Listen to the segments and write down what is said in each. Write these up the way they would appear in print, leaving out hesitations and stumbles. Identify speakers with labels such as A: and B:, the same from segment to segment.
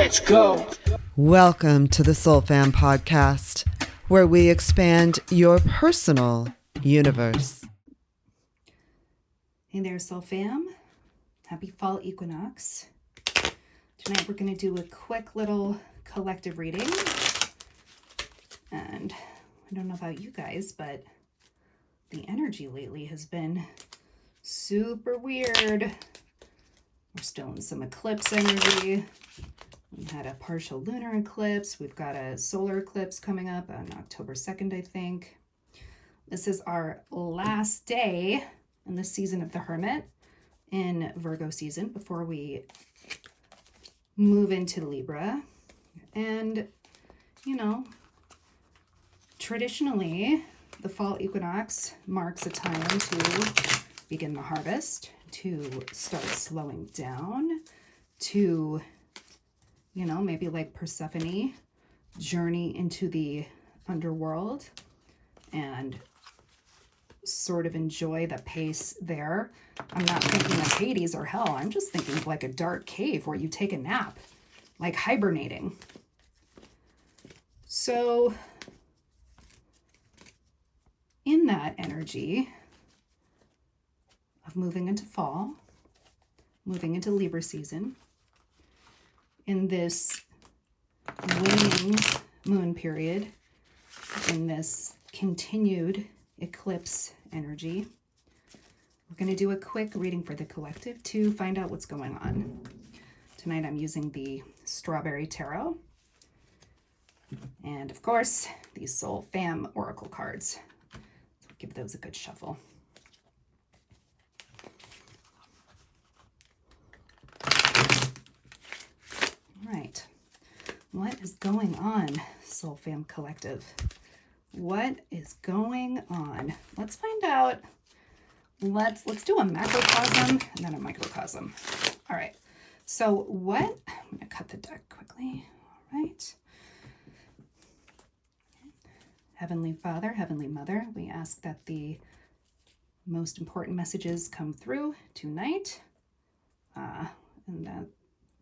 A: Let's go.
B: Welcome to the SOULFAM Podcast, where we expand your personal universe.
C: Hey there, SOULFAM. Happy fall equinox. Tonight we're going to do a quick little collective reading. And I don't know about you guys, but the energy lately has been super weird. We're still in some eclipse energy. We had a partial lunar eclipse. We've got a solar eclipse coming up on October 2nd, I think. This is our last day in the season of the Hermit in Virgo season before we move into Libra. And, you know, traditionally, the fall equinox marks a time to begin the harvest, to start slowing down, to, you know, maybe like Persephone, journey into the underworld and sort of enjoy the pace there. I'm not thinking of Hades or hell. I'm just thinking of like a dark cave where you take a nap, like hibernating. So in that energy of moving into fall, moving into Libra season, in this waning moon period, in this continued eclipse energy, we're going to do a quick reading for the collective to find out what's going on. Tonight I'm using the Strawberry Tarot. And of course, these SOULFAM Oracle cards. So give those a good shuffle. All right. What is going on, SOULFAM Collective? What is going on? Let's find out. Let's do a macrocosm and then a microcosm. All right. So what? I'm going to cut the deck quickly. All right. Heavenly Father, Heavenly Mother, we ask that the most important messages come through tonight, and that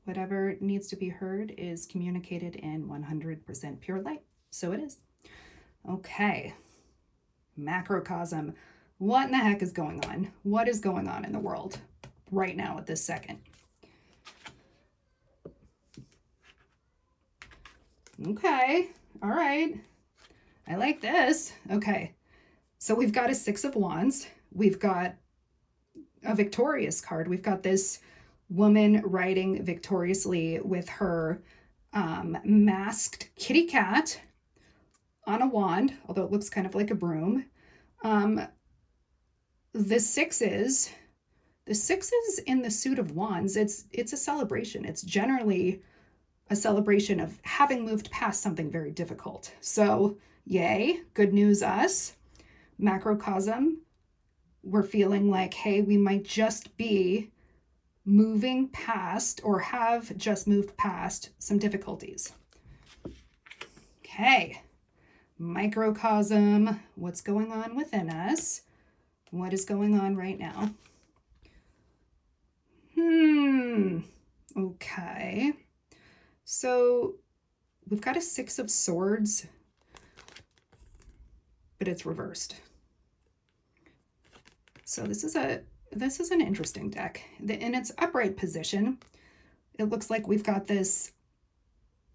C: whatever needs to be heard is communicated in 100% pure light. So it is. Okay. Macrocosm. What in the heck is going on? What is going on in the world right now at this second? Okay. All right. I like this. Okay. So we've got a Six of Wands. We've got a victorious card. We've got this woman riding victoriously with her masked kitty cat on a wand, although it looks kind of like a broom. The sixes in the suit of wands, it's a celebration. It's generally a celebration of having moved past something very difficult. So yay, good news us. Macrocosm, we're feeling like, hey, we might just be moving past or have just moved past some difficulties. Okay. Microcosm, what's going on within us? What is going on right now? Okay. So we've got a Six of Swords, but it's reversed. So this is an interesting deck. In its upright position, it looks like we've got this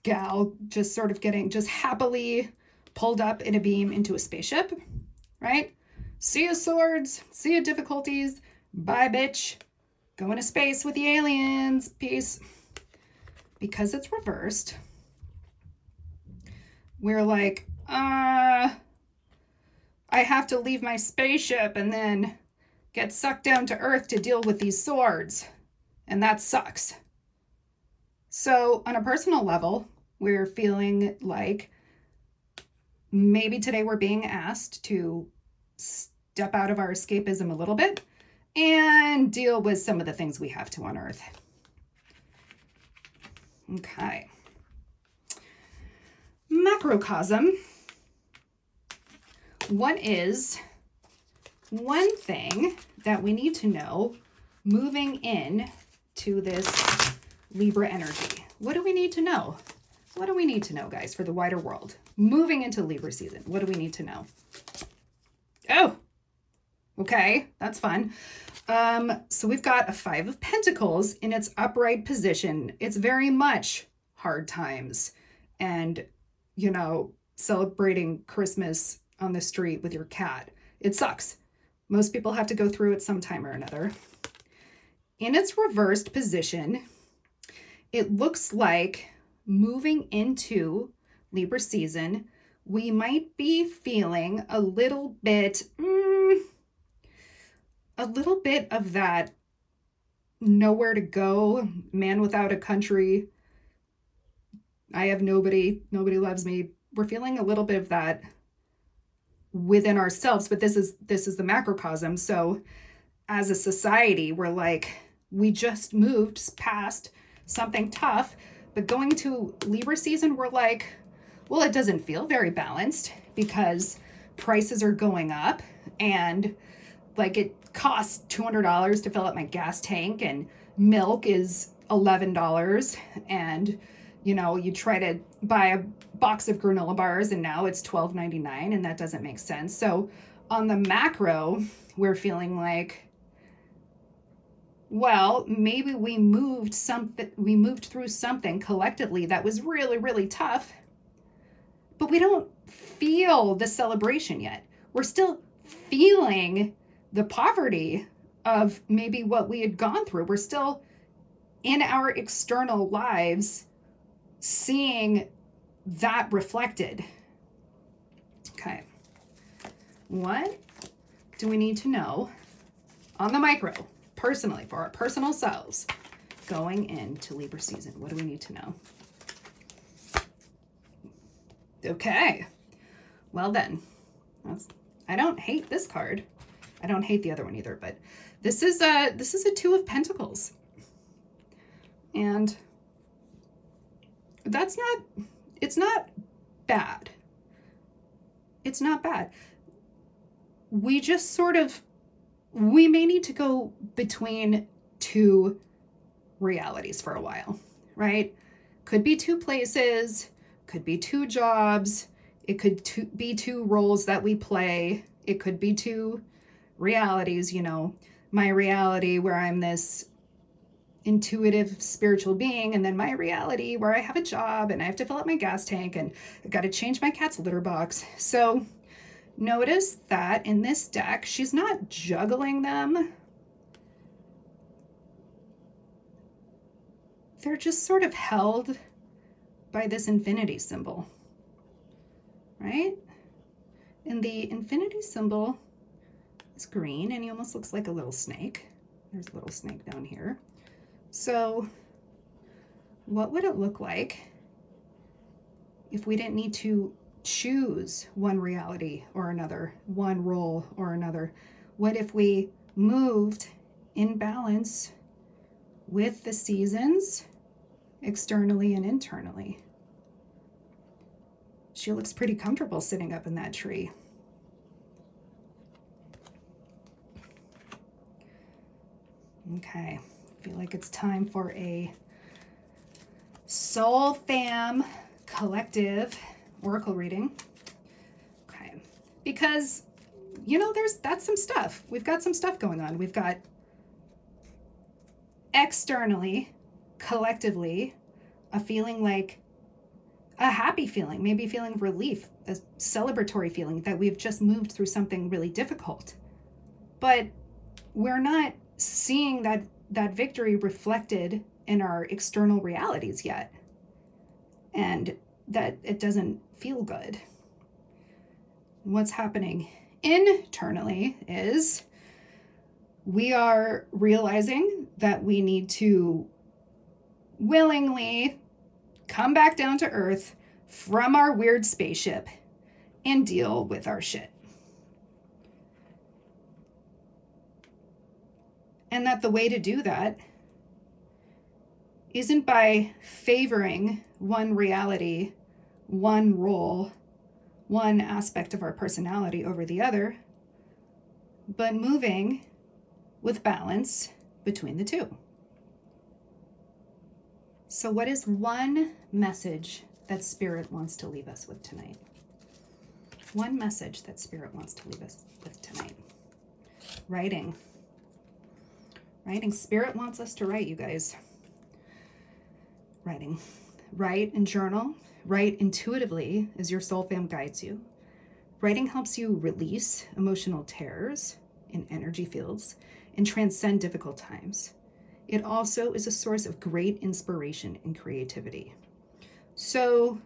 C: gal just sort of getting just happily pulled up in a beam into a spaceship, right? See ya swords, see ya difficulties, bye bitch, going to space with the aliens, peace. Because it's reversed, we're like, I have to leave my spaceship and then get sucked down to Earth to deal with these swords, and that sucks. So on a personal level, we're feeling like maybe today we're being asked to step out of our escapism a little bit and deal with some of the things we have to on Earth. Okay. Macrocosm. What is one thing that we need to know moving in to this Libra energy? what do we need to know? What do we need to know, guys, for the wider world? Moving into Libra season, what do we need to know? Oh, okay, that's fun. So we've got a 5 of Pentacles in its upright position. It's very much hard times and, you know, celebrating Christmas on the street with your cat. It sucks. Most people have to go through it sometime or another. In its reversed position, it looks like moving into Libra season, we might be feeling a little bit of that nowhere to go, man without a country, I have nobody loves me. We're feeling a little bit of that within ourselves, but this is the macrocosm. So as a society, we're like, we just moved past something tough, but going to Libra season, we're like, well, it doesn't feel very balanced because prices are going up, and like it costs $200 to fill up my gas tank, and milk is $11, and you know, you try to buy a box of granola bars and now it's $12.99, and that doesn't make sense. So on the macro, we're feeling like, well, maybe we moved through something collectively that was really, really tough, but we don't feel the celebration yet. We're still feeling the poverty of maybe what we had gone through. We're still in our external lives seeing that reflected. Okay. What do we need to know on the micro, personally, for our personal selves going into Libra season? What do we need to know? Okay. Well then, I don't hate this card. I don't hate the other one either, but this is a 2 of Pentacles. And it's not bad. It's not bad. We just we may need to go between 2 realities for a while, right? Could be 2 places, could be 2 jobs, it could be 2 roles that we play, it could be 2 realities, you know, my reality where I'm this intuitive spiritual being, and then my reality where I have a job and I have to fill up my gas tank and I've got to change my cat's litter box. So notice that in this deck, she's not juggling them. They're just sort of held by this infinity symbol, right? And the infinity symbol is green, and he almost looks like a little snake. There's a little snake down here. So what would it look like if we didn't need to choose one reality or another, one role or another? What if we moved in balance with the seasons, externally and internally? She looks pretty comfortable sitting up in that tree. Okay. I feel like it's time for a SOULFAM collective oracle reading. Okay. Because, you know, that's some stuff. We've got some stuff going on. We've got externally, collectively, a feeling like a happy feeling, maybe a feeling of relief, a celebratory feeling that we've just moved through something really difficult. But we're not seeing that victory reflected in our external realities yet, and that it doesn't feel good. What's happening internally is we are realizing that we need to willingly come back down to earth from our weird spaceship and deal with our shit. And that the way to do that isn't by favoring one reality, one role, one aspect of our personality over the other, but moving with balance between the 2. So what is one message that Spirit wants to leave us with tonight? One message that Spirit wants to leave us with tonight. Writing. Writing. Spirit wants us to write, you guys. Writing. Write and journal. Write intuitively as your soul fam guides you. Writing helps you release emotional tears in energy fields and transcend difficult times. It also is a source of great inspiration and creativity. So,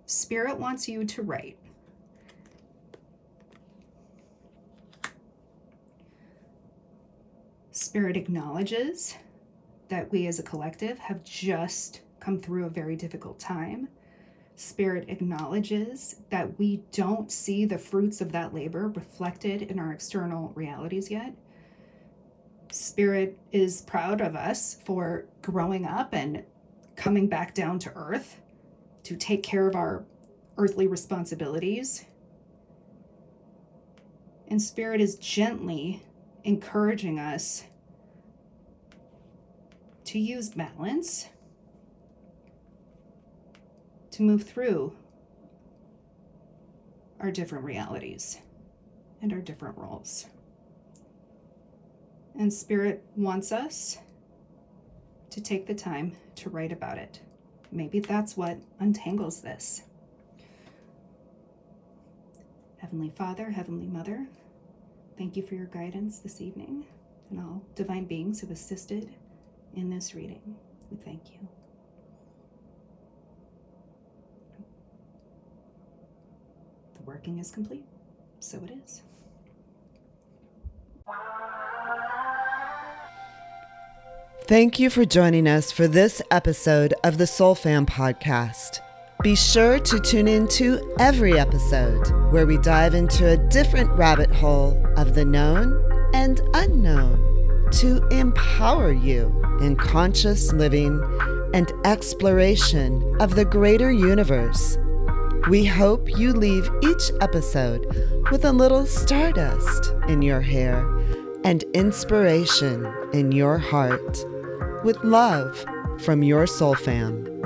C: Spirit wants you to write. Spirit acknowledges that we as a collective have just come through a very difficult time. Spirit acknowledges that we don't see the fruits of that labor reflected in our external realities yet. Spirit is proud of us for growing up and coming back down to earth to take care of our earthly responsibilities. And Spirit is gently encouraging us to use balance to move through our different realities and our different roles. And Spirit wants us to take the time to write about it. Maybe that's what untangles this. Heavenly Father, Heavenly Mother, thank you for your guidance this evening and all divine beings who have assisted in this reading. We thank you. The working is complete, so it is.
B: Thank you for joining us for this episode of the SOULFAM Podcast. Be sure to tune into every episode where we dive into a different rabbit hole of the known and unknown to empower you in conscious living and exploration of the greater universe. We hope you leave each episode with a little stardust in your hair and inspiration in your heart. With love from your soul fam.